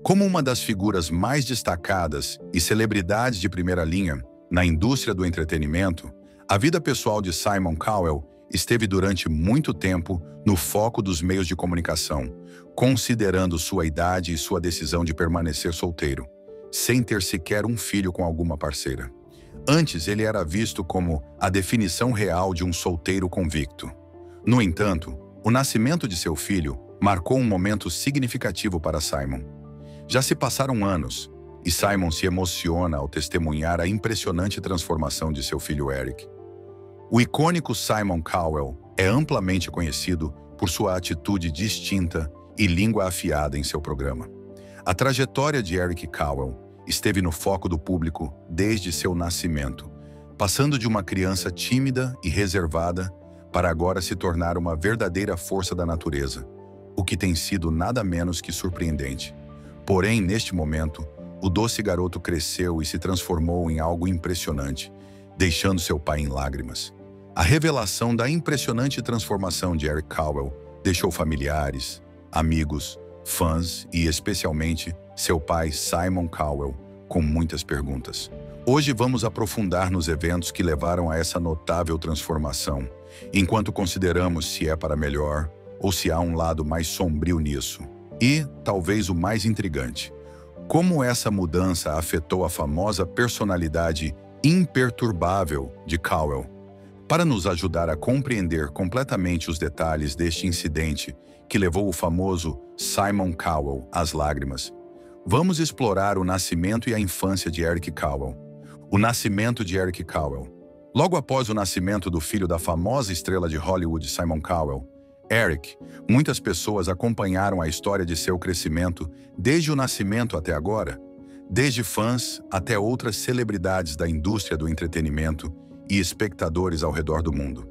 Como uma das figuras mais destacadas e celebridades de primeira linha na indústria do entretenimento, a vida pessoal de Simon Cowell esteve durante muito tempo no foco dos meios de comunicação, considerando sua idade e sua decisão de permanecer solteiro, sem ter sequer um filho com alguma parceira. Antes, ele era visto como a definição real de um solteiro convicto. No entanto, o nascimento de seu filho marcou um momento significativo para Simon. Já se passaram anos, e Simon se emociona ao testemunhar a impressionante transformação de seu filho Eric. O icônico Simon Cowell é amplamente conhecido por sua atitude distinta e língua afiada em seu programa. A trajetória de Eric Cowell esteve no foco do público desde seu nascimento, passando de uma criança tímida e reservada para agora se tornar uma verdadeira força da natureza, o que tem sido nada menos que surpreendente. Porém, neste momento, o doce garoto cresceu e se transformou em algo impressionante, deixando seu pai em lágrimas. A revelação da impressionante transformação de Eric Cowell deixou familiares, amigos, fãs e, especialmente, seu pai Simon Cowell com muitas perguntas. Hoje vamos aprofundar nos eventos que levaram a essa notável transformação, enquanto consideramos se é para melhor ou se há um lado mais sombrio nisso. E, talvez o mais intrigante, como essa mudança afetou a famosa personalidade imperturbável de Cowell. Para nos ajudar a compreender completamente os detalhes deste incidente que levou o famoso Simon Cowell às lágrimas, vamos explorar o nascimento e a infância de Eric Cowell. O nascimento de Eric Cowell. Logo após o nascimento do filho da famosa estrela de Hollywood Simon Cowell, Eric, muitas pessoas acompanharam a história de seu crescimento desde o nascimento até agora, desde fãs até outras celebridades da indústria do entretenimento e espectadores ao redor do mundo.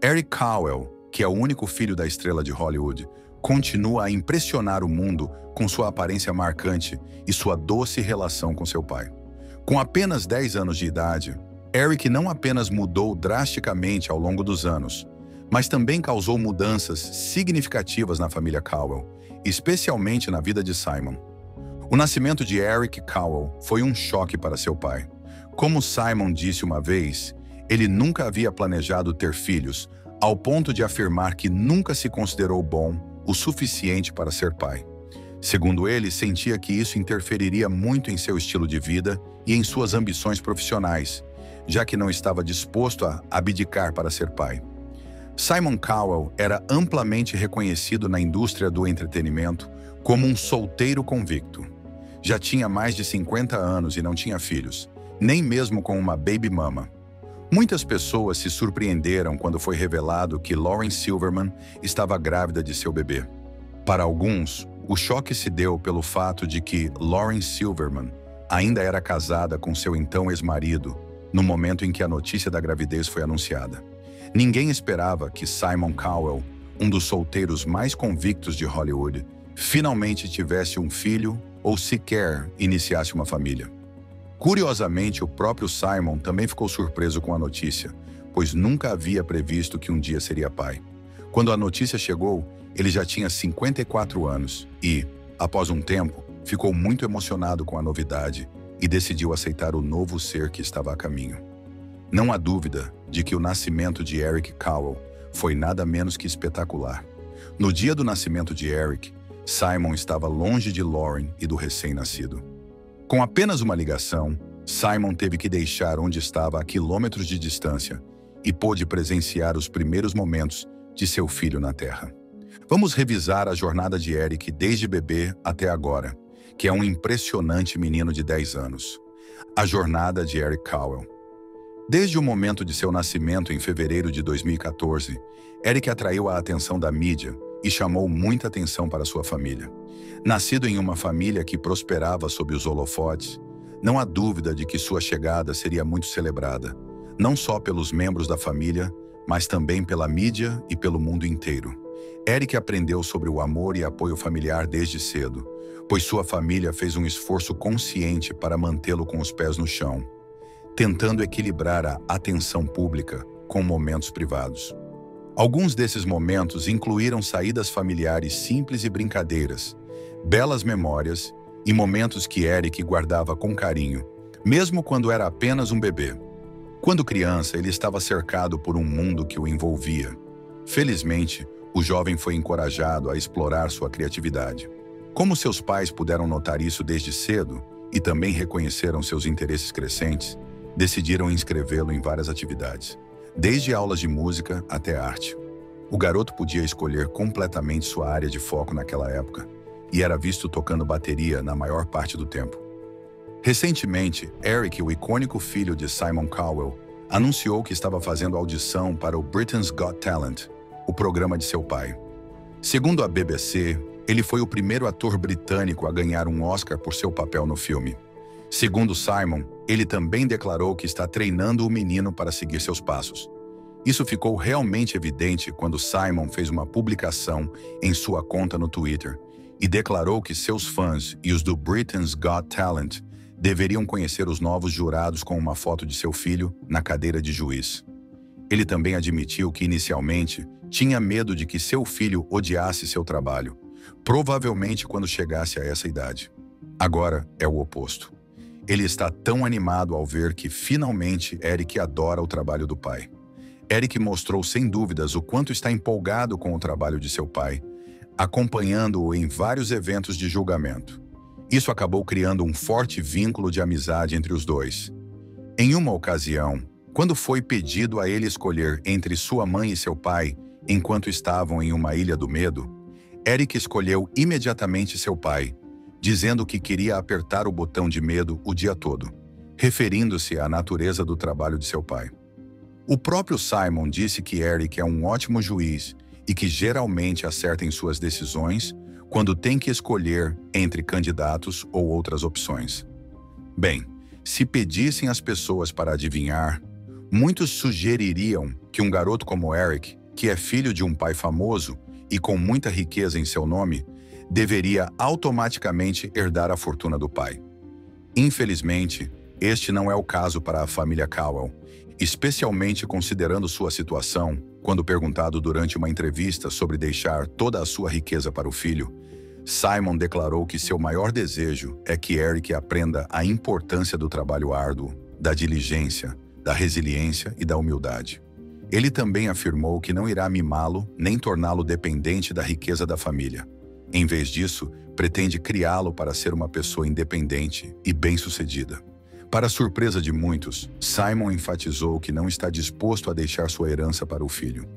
Eric Cowell, que é o único filho da estrela de Hollywood, continua a impressionar o mundo com sua aparência marcante e sua doce relação com seu pai. Com apenas 10 anos de idade, Eric não apenas mudou drasticamente ao longo dos anos, mas também causou mudanças significativas na família Cowell, especialmente na vida de Simon. O nascimento de Eric Cowell foi um choque para seu pai. Como Simon disse uma vez, ele nunca havia planejado ter filhos, ao ponto de afirmar que nunca se considerou bom o suficiente para ser pai. Segundo ele, sentia que isso interferiria muito em seu estilo de vida e em suas ambições profissionais, já que não estava disposto a abdicar para ser pai. Simon Cowell era amplamente reconhecido na indústria do entretenimento como um solteiro convicto. Já tinha mais de 50 anos e não tinha filhos, nem mesmo com uma baby mama. Muitas pessoas se surpreenderam quando foi revelado que Lauren Silverman estava grávida de seu bebê. Para alguns, o choque se deu pelo fato de que Lauren Silverman ainda era casada com seu então ex-marido no momento em que a notícia da gravidez foi anunciada. Ninguém esperava que Simon Cowell, um dos solteiros mais convictos de Hollywood, finalmente tivesse um filho ou sequer iniciasse uma família. Curiosamente, o próprio Simon também ficou surpreso com a notícia, pois nunca havia previsto que um dia seria pai. Quando a notícia chegou, ele já tinha 54 anos e, após um tempo, ficou muito emocionado com a novidade e decidiu aceitar o novo ser que estava a caminho. Não há dúvida de que o nascimento de Eric Cowell foi nada menos que espetacular. No dia do nascimento de Eric, Simon estava longe de Lauren e do recém-nascido. Com apenas uma ligação, Simon teve que deixar onde estava a quilômetros de distância e pôde presenciar os primeiros momentos de seu filho na Terra. Vamos revisar a jornada de Eric desde bebê até agora, que é um impressionante menino de 10 anos. A jornada de Eric Cowell. Desde o momento de seu nascimento em fevereiro de 2014, Eric atraiu a atenção da mídia e chamou muita atenção para sua família. Nascido em uma família que prosperava sob os holofotes, não há dúvida de que sua chegada seria muito celebrada, não só pelos membros da família, mas também pela mídia e pelo mundo inteiro. Eric aprendeu sobre o amor e apoio familiar desde cedo, pois sua família fez um esforço consciente para mantê-lo com os pés no chão, tentando equilibrar a atenção pública com momentos privados. Alguns desses momentos incluíram saídas familiares simples e brincadeiras, belas memórias e momentos que Eric guardava com carinho, mesmo quando era apenas um bebê. Quando criança, ele estava cercado por um mundo que o envolvia. Felizmente, o jovem foi encorajado a explorar sua criatividade. Como seus pais puderam notar isso desde cedo e também reconheceram seus interesses crescentes, decidiram inscrevê-lo em várias atividades, desde aulas de música até arte. O garoto podia escolher completamente sua área de foco naquela época e era visto tocando bateria na maior parte do tempo. Recentemente, Eric, o icônico filho de Simon Cowell, anunciou que estava fazendo audição para o Britain's Got Talent, o programa de seu pai. Segundo a BBC, ele foi o primeiro ator britânico a ganhar um Oscar por seu papel no filme. Segundo Simon, ele também declarou que está treinando o menino para seguir seus passos. Isso ficou realmente evidente quando Simon fez uma publicação em sua conta no Twitter e declarou que seus fãs e os do Britain's Got Talent deveriam conhecer os novos jurados com uma foto de seu filho na cadeira de juiz. Ele também admitiu que, inicialmente, tinha medo de que seu filho odiasse seu trabalho, provavelmente quando chegasse a essa idade. Agora é o oposto. Ele está tão animado ao ver que, finalmente, Eric adora o trabalho do pai. Eric mostrou sem dúvidas o quanto está empolgado com o trabalho de seu pai, acompanhando-o em vários eventos de julgamento. Isso acabou criando um forte vínculo de amizade entre os dois. Em uma ocasião, quando foi pedido a ele escolher entre sua mãe e seu pai enquanto estavam em uma ilha do medo, Eric escolheu imediatamente seu pai, dizendo que queria apertar o botão de medo o dia todo, referindo-se à natureza do trabalho de seu pai. O próprio Simon disse que Eric é um ótimo juiz e que geralmente acerta em suas decisões quando tem que escolher entre candidatos ou outras opções. Bem, se pedissem às pessoas para adivinhar, muitos sugeririam que um garoto como Eric, que é filho de um pai famoso e com muita riqueza em seu nome, deveria automaticamente herdar a fortuna do pai. Infelizmente, este não é o caso para a família Cowell, especialmente considerando sua situação, quando perguntado durante uma entrevista sobre deixar toda a sua riqueza para o filho. Simon declarou que seu maior desejo é que Eric aprenda a importância do trabalho árduo, da diligência, da resiliência e da humildade. Ele também afirmou que não irá mimá-lo nem torná-lo dependente da riqueza da família. Em vez disso, pretende criá-lo para ser uma pessoa independente e bem-sucedida. Para a surpresa de muitos, Simon enfatizou que não está disposto a deixar sua herança para o filho.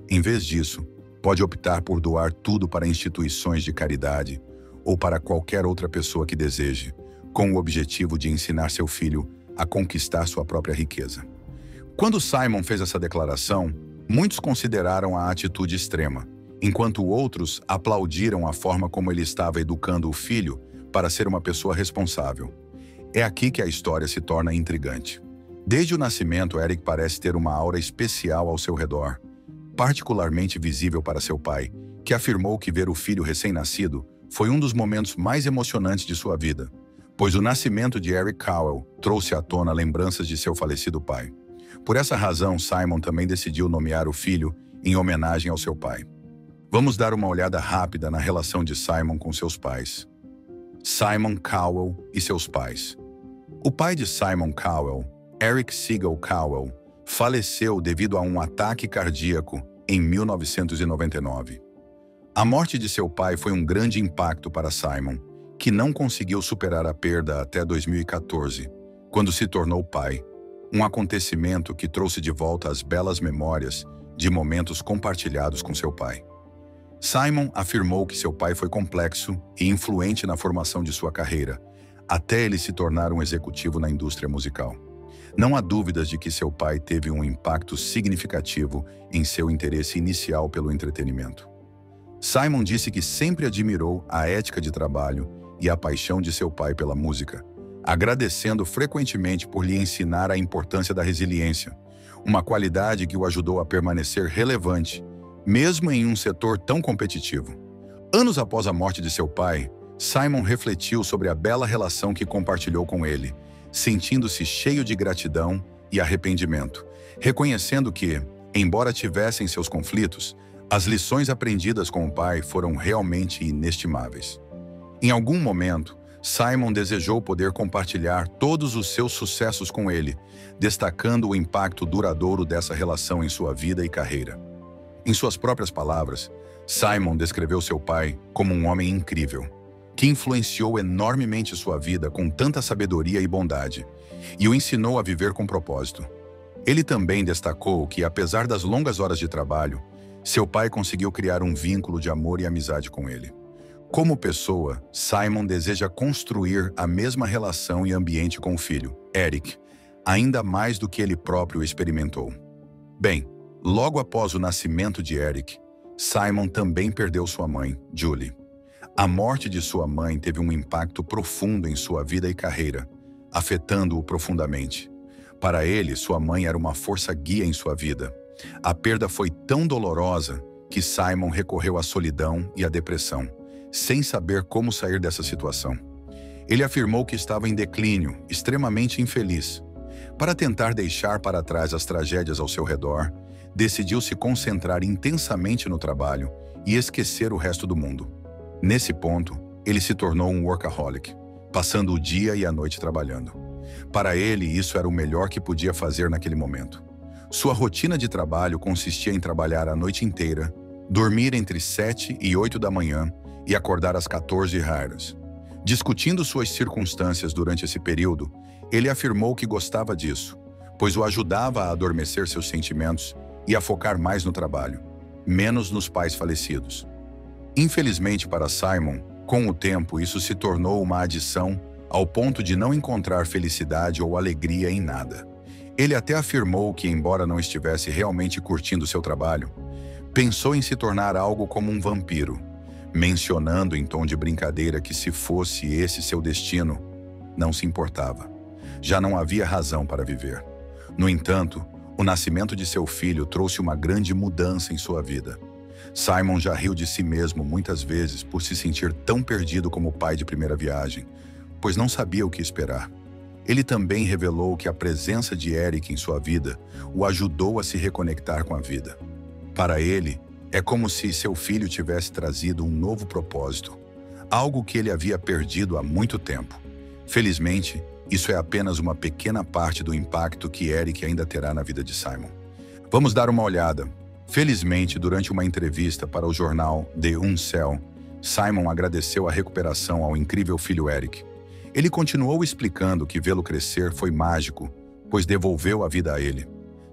Em vez disso, pode optar por doar tudo para instituições de caridade ou para qualquer outra pessoa que deseje, com o objetivo de ensinar seu filho a conquistar sua própria riqueza. Quando Simon fez essa declaração, muitos consideraram a atitude extrema, enquanto outros aplaudiram a forma como ele estava educando o filho para ser uma pessoa responsável. É aqui que a história se torna intrigante. Desde o nascimento, Eric parece ter uma aura especial ao seu redor, particularmente visível para seu pai, que afirmou que ver o filho recém-nascido foi um dos momentos mais emocionantes de sua vida, pois o nascimento de Eric Cowell trouxe à tona lembranças de seu falecido pai. Por essa razão, Simon também decidiu nomear o filho em homenagem ao seu pai. Vamos dar uma olhada rápida na relação de Simon com seus pais. Simon Cowell e seus pais. O pai de Simon Cowell, Eric Segal Cowell, faleceu devido a um ataque cardíaco em 1999. A morte de seu pai foi um grande impacto para Simon, que não conseguiu superar a perda até 2014, quando se tornou pai, um acontecimento que trouxe de volta as belas memórias de momentos compartilhados com seu pai. Simon afirmou que seu pai foi complexo e influente na formação de sua carreira, até ele se tornar um executivo na indústria musical. Não há dúvidas de que seu pai teve um impacto significativo em seu interesse inicial pelo entretenimento. Simon disse que sempre admirou a ética de trabalho e a paixão de seu pai pela música, agradecendo frequentemente por lhe ensinar a importância da resiliência, uma qualidade que o ajudou a permanecer relevante, mesmo em um setor tão competitivo. Anos após a morte de seu pai, Simon refletiu sobre a bela relação que compartilhou com ele, sentindo-se cheio de gratidão e arrependimento, reconhecendo que, embora tivessem seus conflitos, as lições aprendidas com o pai foram realmente inestimáveis. Em algum momento, Simon desejou poder compartilhar todos os seus sucessos com ele, destacando o impacto duradouro dessa relação em sua vida e carreira. Em suas próprias palavras, Simon descreveu seu pai como um homem incrível, que influenciou enormemente sua vida com tanta sabedoria e bondade, e o ensinou a viver com propósito. Ele também destacou que, apesar das longas horas de trabalho, seu pai conseguiu criar um vínculo de amor e amizade com ele. Como pessoa, Simon deseja construir a mesma relação e ambiente com o filho, Eric, ainda mais do que ele próprio experimentou. Bem, logo após o nascimento de Eric, Simon também perdeu sua mãe, Julie. A morte de sua mãe teve um impacto profundo em sua vida e carreira, afetando-o profundamente. Para ele, sua mãe era uma força-guia em sua vida. A perda foi tão dolorosa que Simon recorreu à solidão e à depressão, sem saber como sair dessa situação. Ele afirmou que estava em declínio, extremamente infeliz. Para tentar deixar para trás as tragédias ao seu redor, decidiu se concentrar intensamente no trabalho e esquecer o resto do mundo. Nesse ponto, ele se tornou um workaholic, passando o dia e a noite trabalhando. Para ele, isso era o melhor que podia fazer naquele momento. Sua rotina de trabalho consistia em trabalhar a noite inteira, dormir entre 7 e 8 da manhã e acordar às 14 horas. Discutindo suas circunstâncias durante esse período, ele afirmou que gostava disso, pois o ajudava a adormecer seus sentimentos e a focar mais no trabalho, menos nos pais falecidos. Infelizmente para Simon, com o tempo isso se tornou uma adição ao ponto de não encontrar felicidade ou alegria em nada. Ele até afirmou que, embora não estivesse realmente curtindo seu trabalho, pensou em se tornar algo como um vampiro, mencionando em tom de brincadeira que se fosse esse seu destino, não se importava. Já não havia razão para viver. No entanto, o nascimento de seu filho trouxe uma grande mudança em sua vida. Simon já riu de si mesmo muitas vezes por se sentir tão perdido como pai de primeira viagem, pois não sabia o que esperar. Ele também revelou que a presença de Eric em sua vida o ajudou a se reconectar com a vida. Para ele, é como se seu filho tivesse trazido um novo propósito, algo que ele havia perdido há muito tempo. Felizmente, isso é apenas uma pequena parte do impacto que Eric ainda terá na vida de Simon. Vamos dar uma olhada. Felizmente, durante uma entrevista para o jornal The Uncell, Simon agradeceu a recuperação ao incrível filho Eric. Ele continuou explicando que vê-lo crescer foi mágico, pois devolveu a vida a ele.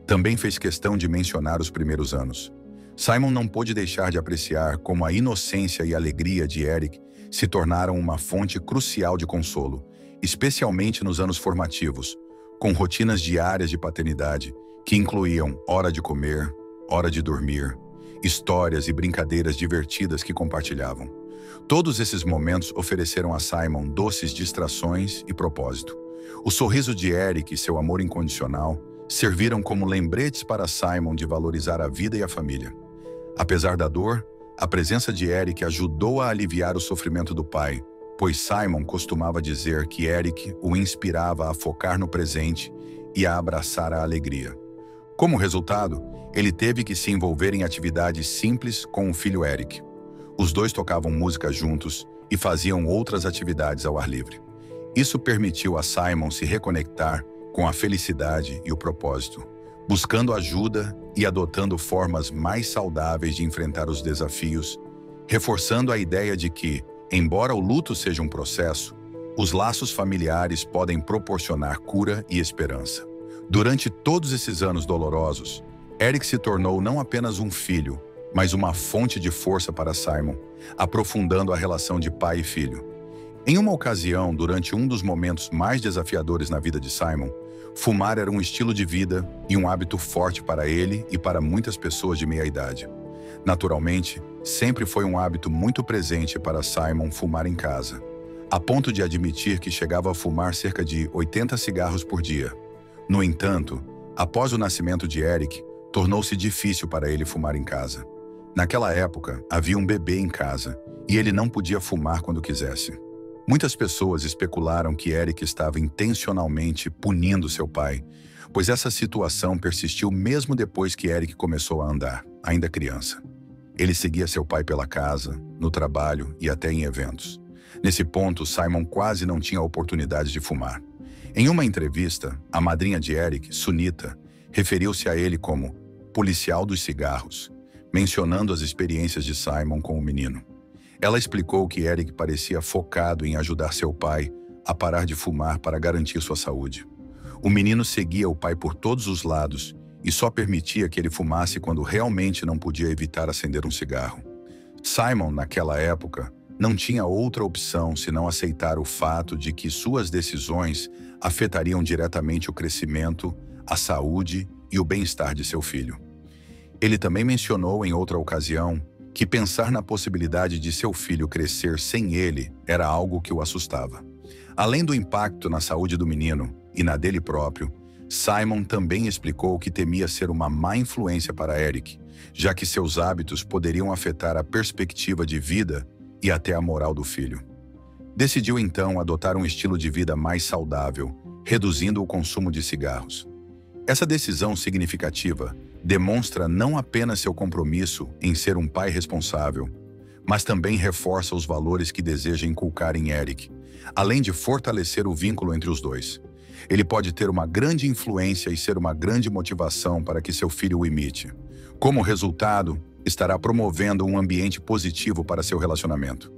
Também fez questão de mencionar os primeiros anos. Simon não pôde deixar de apreciar como a inocência e alegria de Eric se tornaram uma fonte crucial de consolo, especialmente nos anos formativos, com rotinas diárias de paternidade que incluíam hora de comer, hora de dormir, histórias e brincadeiras divertidas que compartilhavam. Todos esses momentos ofereceram a Simon doces distrações e propósito. O sorriso de Eric e seu amor incondicional serviram como lembretes para Simon de valorizar a vida e a família. Apesar da dor, a presença de Eric ajudou a aliviar o sofrimento do pai, pois Simon costumava dizer que Eric o inspirava a focar no presente e a abraçar a alegria. Como resultado, ele teve que se envolver em atividades simples com o filho Eric. Os dois tocavam música juntos e faziam outras atividades ao ar livre. Isso permitiu a Simon se reconectar com a felicidade e o propósito, buscando ajuda e adotando formas mais saudáveis de enfrentar os desafios, reforçando a ideia de que, embora o luto seja um processo, os laços familiares podem proporcionar cura e esperança. Durante todos esses anos dolorosos, Eric se tornou não apenas um filho, mas uma fonte de força para Simon, aprofundando a relação de pai e filho. Em uma ocasião, durante um dos momentos mais desafiadores na vida de Simon, fumar era um estilo de vida e um hábito forte para ele e para muitas pessoas de meia idade. Naturalmente, sempre foi um hábito muito presente para Simon fumar em casa, a ponto de admitir que chegava a fumar cerca de 80 cigarros por dia. No entanto, após o nascimento de Eric, tornou-se difícil para ele fumar em casa. Naquela época, havia um bebê em casa e ele não podia fumar quando quisesse. Muitas pessoas especularam que Eric estava intencionalmente punindo seu pai, pois essa situação persistiu mesmo depois que Eric começou a andar, ainda criança. Ele seguia seu pai pela casa, no trabalho e até em eventos. Nesse ponto, Simon quase não tinha oportunidade de fumar. Em uma entrevista, a madrinha de Eric, Sunita, referiu-se a ele como policial dos cigarros, mencionando as experiências de Simon com o menino. Ela explicou que Eric parecia focado em ajudar seu pai a parar de fumar para garantir sua saúde. O menino seguia o pai por todos os lados e só permitia que ele fumasse quando realmente não podia evitar acender um cigarro. Simon, naquela época, não tinha outra opção senão aceitar o fato de que suas decisões afetariam diretamente o crescimento, a saúde e o bem-estar de seu filho. Ele também mencionou em outra ocasião que pensar na possibilidade de seu filho crescer sem ele era algo que o assustava. Além do impacto na saúde do menino e na dele próprio, Simon também explicou que temia ser uma má influência para Eric, já que seus hábitos poderiam afetar a perspectiva de vida e até a moral do filho. Decidiu então adotar um estilo de vida mais saudável, reduzindo o consumo de cigarros. Essa decisão significativa demonstra não apenas seu compromisso em ser um pai responsável, mas também reforça os valores que deseja inculcar em Eric, além de fortalecer o vínculo entre os dois. Ele pode ter uma grande influência e ser uma grande motivação para que seu filho o imite. Como resultado, estará promovendo um ambiente positivo para seu relacionamento.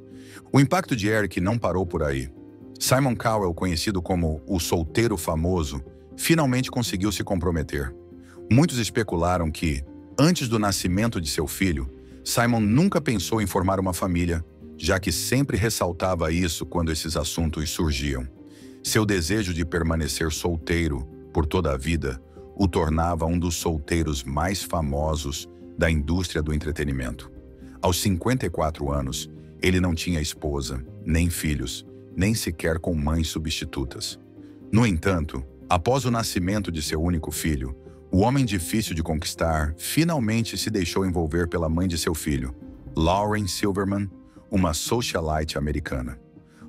O impacto de Eric não parou por aí. Simon Cowell, conhecido como o solteiro famoso, finalmente conseguiu se comprometer. Muitos especularam que, antes do nascimento de seu filho, Simon nunca pensou em formar uma família, já que sempre ressaltava isso quando esses assuntos surgiam. Seu desejo de permanecer solteiro por toda a vida o tornava um dos solteiros mais famosos da indústria do entretenimento. Aos 54 anos, ele não tinha esposa, nem filhos, nem sequer com mães substitutas. No entanto, após o nascimento de seu único filho, o homem difícil de conquistar finalmente se deixou envolver pela mãe de seu filho, Lauren Silverman, uma socialite americana.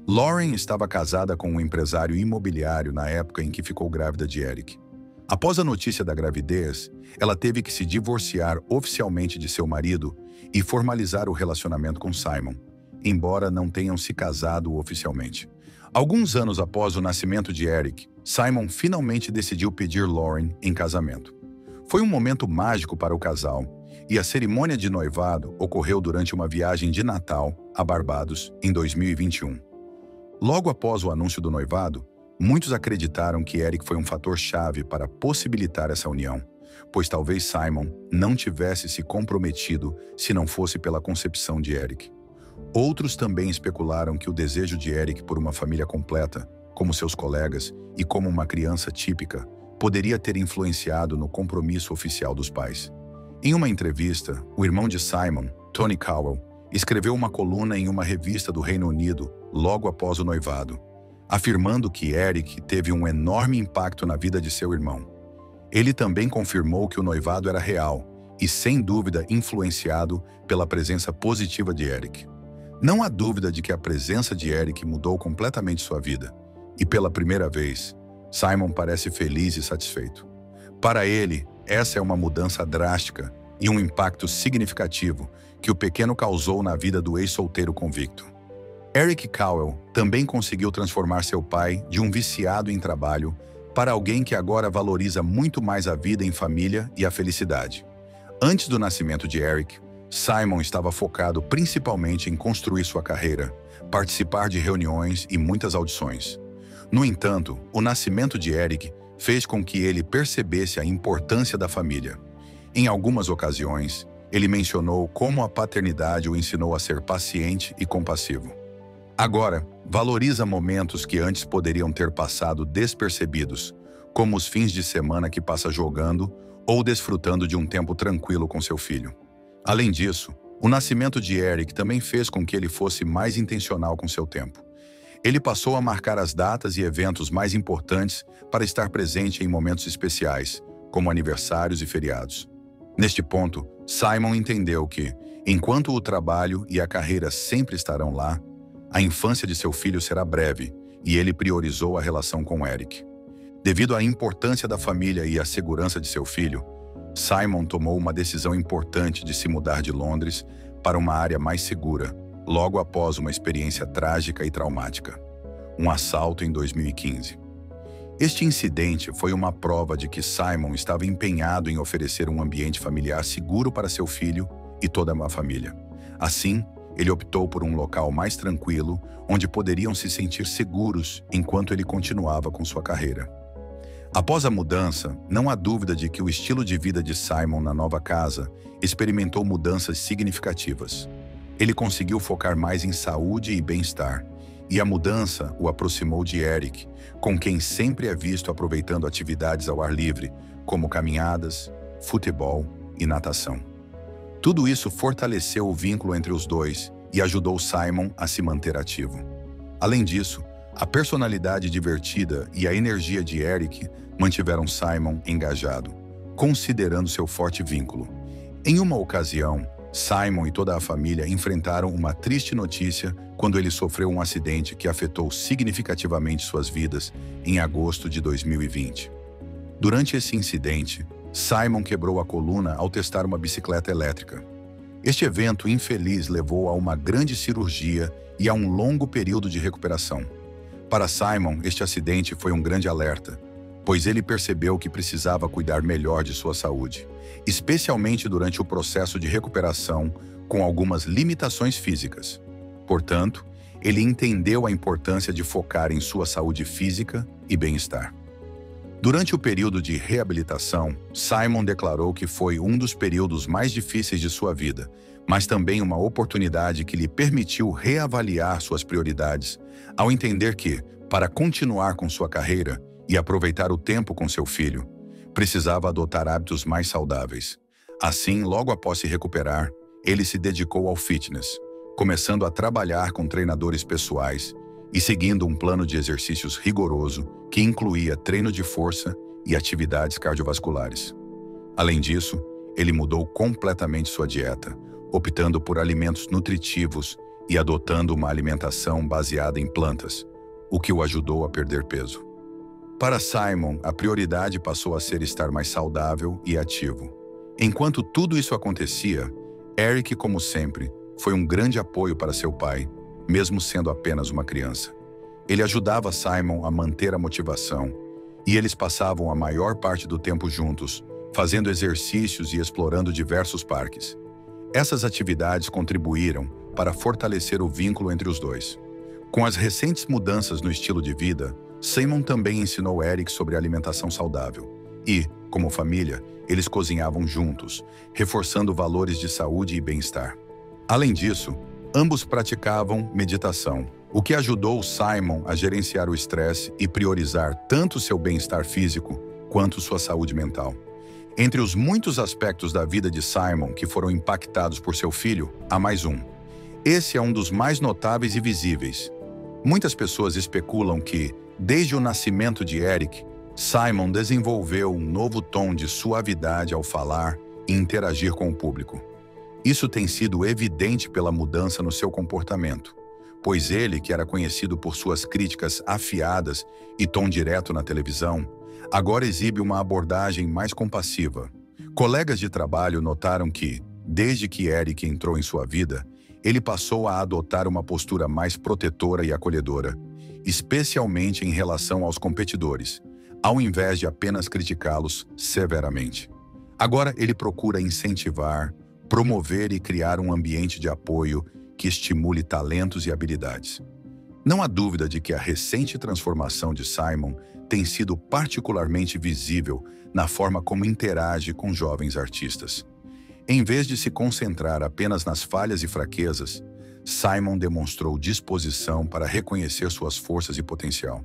Lauren estava casada com um empresário imobiliário na época em que ficou grávida de Eric. Após a notícia da gravidez, ela teve que se divorciar oficialmente de seu marido e formalizar o relacionamento com Simon, embora não tenham se casado oficialmente. Alguns anos após o nascimento de Eric, Simon finalmente decidiu pedir Lauren em casamento. Foi um momento mágico para o casal, e a cerimônia de noivado ocorreu durante uma viagem de Natal a Barbados em 2021. Logo após o anúncio do noivado, muitos acreditaram que Eric foi um fator-chave para possibilitar essa união, pois talvez Simon não tivesse se comprometido se não fosse pela concepção de Eric. Outros também especularam que o desejo de Eric por uma família completa, como seus colegas e como uma criança típica, poderia ter influenciado no compromisso oficial dos pais. Em uma entrevista, o irmão de Simon, Tony Cowell, escreveu uma coluna em uma revista do Reino Unido logo após o noivado, afirmando que Eric teve um enorme impacto na vida de seu irmão. Ele também confirmou que o noivado era real e, sem dúvida, influenciado pela presença positiva de Eric. Não há dúvida de que a presença de Eric mudou completamente sua vida, e pela primeira vez, Simon parece feliz e satisfeito. Para ele, essa é uma mudança drástica e um impacto significativo que o pequeno causou na vida do ex-solteiro convicto. Eric Cowell também conseguiu transformar seu pai de um viciado em trabalho para alguém que agora valoriza muito mais a vida em família e a felicidade. Antes do nascimento de Eric, Simon estava focado principalmente em construir sua carreira, participar de reuniões e muitas audições. No entanto, o nascimento de Eric fez com que ele percebesse a importância da família. Em algumas ocasiões, ele mencionou como a paternidade o ensinou a ser paciente e compassivo. Agora, valoriza momentos que antes poderiam ter passado despercebidos, como os fins de semana que passa jogando ou desfrutando de um tempo tranquilo com seu filho. Além disso, o nascimento de Eric também fez com que ele fosse mais intencional com seu tempo. Ele passou a marcar as datas e eventos mais importantes para estar presente em momentos especiais, como aniversários e feriados. Neste ponto, Simon entendeu que, enquanto o trabalho e a carreira sempre estarão lá, a infância de seu filho será breve, e ele priorizou a relação com Eric. Devido à importância da família e à segurança de seu filho, Simon tomou uma decisão importante de se mudar de Londres para uma área mais segura, logo após uma experiência trágica e traumática, um assalto em 2015. Este incidente foi uma prova de que Simon estava empenhado em oferecer um ambiente familiar seguro para seu filho e toda a família. Assim, ele optou por um local mais tranquilo, onde poderiam se sentir seguros enquanto ele continuava com sua carreira. Após a mudança, não há dúvida de que o estilo de vida de Simon na nova casa experimentou mudanças significativas. Ele conseguiu focar mais em saúde e bem-estar, e a mudança o aproximou de Eric, com quem sempre é visto aproveitando atividades ao ar livre, como caminhadas, futebol e natação. Tudo isso fortaleceu o vínculo entre os dois e ajudou Simon a se manter ativo. Além disso, a personalidade divertida e a energia de Eric mantiveram Simon engajado, considerando seu forte vínculo. Em uma ocasião, Simon e toda a família enfrentaram uma triste notícia quando ele sofreu um acidente que afetou significativamente suas vidas em agosto de 2020. Durante esse incidente, Simon quebrou a coluna ao testar uma bicicleta elétrica. Este evento infeliz levou a uma grande cirurgia e a um longo período de recuperação. Para Simon, este acidente foi um grande alerta, pois ele percebeu que precisava cuidar melhor de sua saúde, especialmente durante o processo de recuperação com algumas limitações físicas. Portanto, ele entendeu a importância de focar em sua saúde física e bem-estar. Durante o período de reabilitação, Simon declarou que foi um dos períodos mais difíceis de sua vida, mas também uma oportunidade que lhe permitiu reavaliar suas prioridades, ao entender que, para continuar com sua carreira e aproveitar o tempo com seu filho, precisava adotar hábitos mais saudáveis. Assim, logo após se recuperar, ele se dedicou ao fitness, começando a trabalhar com treinadores pessoais e seguindo um plano de exercícios rigoroso que incluía treino de força e atividades cardiovasculares. Além disso, ele mudou completamente sua dieta, optando por alimentos nutritivos e adotando uma alimentação baseada em plantas, o que o ajudou a perder peso. Para Simon, a prioridade passou a ser estar mais saudável e ativo. Enquanto tudo isso acontecia, Eric, como sempre, foi um grande apoio para seu pai, mesmo sendo apenas uma criança. Ele ajudava Simon a manter a motivação, e eles passavam a maior parte do tempo juntos, fazendo exercícios e explorando diversos parques. Essas atividades contribuíram para fortalecer o vínculo entre os dois. Com as recentes mudanças no estilo de vida, Simon também ensinou Eric sobre alimentação saudável e, como família, eles cozinhavam juntos, reforçando valores de saúde e bem-estar. Além disso, ambos praticavam meditação, o que ajudou Simon a gerenciar o estresse e priorizar tanto seu bem-estar físico quanto sua saúde mental. Entre os muitos aspectos da vida de Simon que foram impactados por seu filho, há mais um. Esse é um dos mais notáveis e visíveis. Muitas pessoas especulam que, desde o nascimento de Eric, Simon desenvolveu um novo tom de suavidade ao falar e interagir com o público. Isso tem sido evidente pela mudança no seu comportamento, pois ele, que era conhecido por suas críticas afiadas e tom direto na televisão, agora exibe uma abordagem mais compassiva. Colegas de trabalho notaram que, desde que Eric entrou em sua vida, ele passou a adotar uma postura mais protetora e acolhedora, especialmente em relação aos competidores, ao invés de apenas criticá-los severamente. Agora ele procura incentivar, promover e criar um ambiente de apoio que estimule talentos e habilidades. Não há dúvida de que a recente transformação de Simon tem sido particularmente visível na forma como interage com jovens artistas. Em vez de se concentrar apenas nas falhas e fraquezas, Simon demonstrou disposição para reconhecer suas forças e potencial.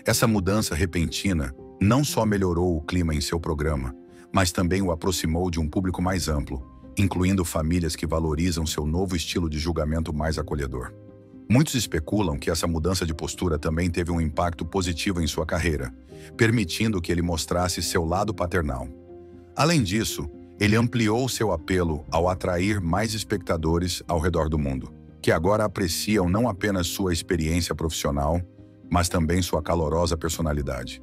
Essa mudança repentina não só melhorou o clima em seu programa, mas também o aproximou de um público mais amplo, incluindo famílias que valorizam seu novo estilo de julgamento mais acolhedor. Muitos especulam que essa mudança de postura também teve um impacto positivo em sua carreira, permitindo que ele mostrasse seu lado paternal. Além disso, ele ampliou seu apelo ao atrair mais espectadores ao redor do mundo, que agora apreciam não apenas sua experiência profissional, mas também sua calorosa personalidade.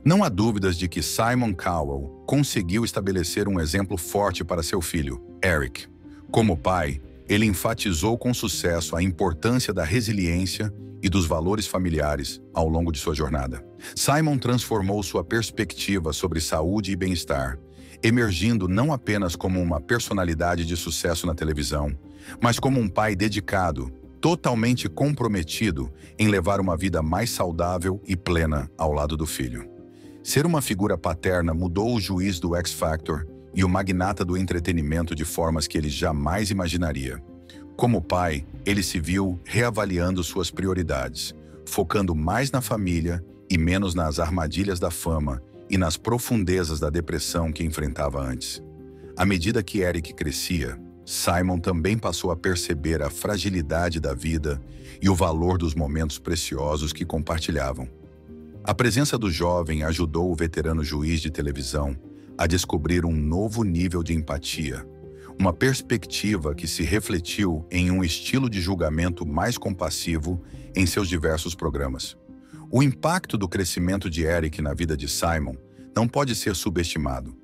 Não há dúvidas de que Simon Cowell conseguiu estabelecer um exemplo forte para seu filho, Eric. Como pai, ele enfatizou com sucesso a importância da resiliência e dos valores familiares ao longo de sua jornada. Simon transformou sua perspectiva sobre saúde e bem-estar, emergindo não apenas como uma personalidade de sucesso na televisão, mas como um pai dedicado, totalmente comprometido em levar uma vida mais saudável e plena ao lado do filho. Ser uma figura paterna mudou o juiz do X Factor e o magnata do entretenimento de formas que ele jamais imaginaria. Como pai, ele se viu reavaliando suas prioridades, focando mais na família e menos nas armadilhas da fama e nas profundezas da depressão que enfrentava antes. À medida que Eric crescia, Simon também passou a perceber a fragilidade da vida e o valor dos momentos preciosos que compartilhavam. A presença do jovem ajudou o veterano juiz de televisão a descobrir um novo nível de empatia, uma perspectiva que se refletiu em um estilo de julgamento mais compassivo em seus diversos programas. O impacto do crescimento de Eric na vida de Simon não pode ser subestimado.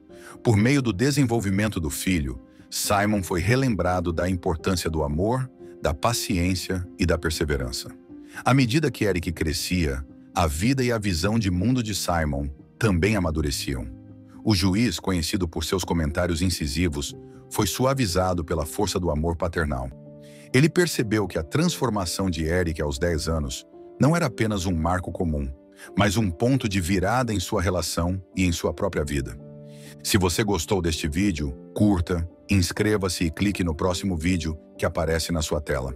Por meio do desenvolvimento do filho, Simon foi relembrado da importância do amor, da paciência e da perseverança. À medida que Eric crescia, a vida e a visão de mundo de Simon também amadureciam. O juiz, conhecido por seus comentários incisivos, foi suavizado pela força do amor paternal. Ele percebeu que a transformação de Eric aos 10 anos não era apenas um marco comum, mas um ponto de virada em sua relação e em sua própria vida. Se você gostou deste vídeo, curta, inscreva-se e clique no próximo vídeo que aparece na sua tela.